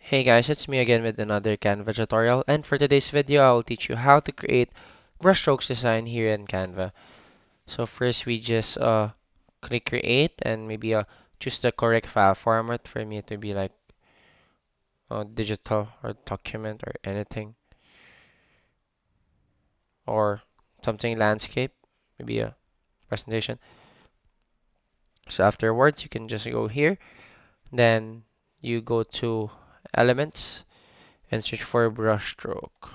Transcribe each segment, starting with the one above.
Hey guys, it's me again with another Canva tutorial, and for today's video I'll teach you how to create brushstrokes design here in Canva. So first we just click create and maybe choose the correct file format for me to be like digital or document or anything or something landscape, maybe a presentation. So afterwards you can just go here, then you go to elements and search for brushstroke.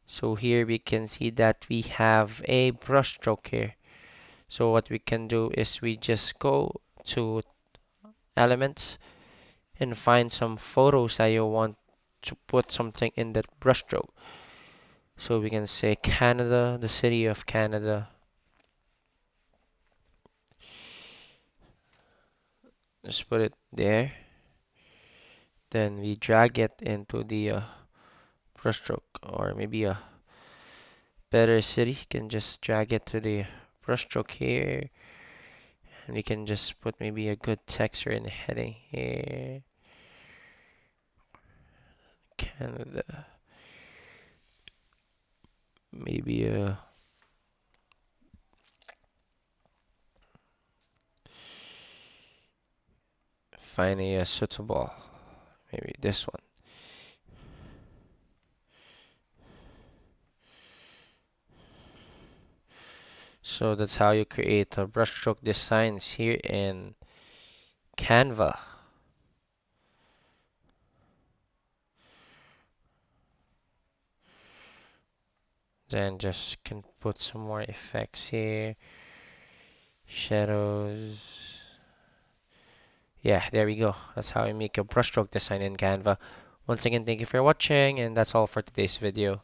So here we can see that we have a brushstroke here. So what we can do is we just go to elements and find some photos that you want to put something in that brushstroke. So we can say Canada, the city of Canada. Just put it there. Then we drag it into the brushstroke, or maybe a better city. You can just drag it to the brushstroke here. And we can just put maybe a good texture in the heading here. Canada. Maybe find a suitable. Maybe this one. So that's how you create brushstroke designs here in Canva. Then just can put some more effects here. Shadows. Yeah, there we go. That's how I make a brushstroke design in Canva. Once again, thank you for watching, and that's all for today's video.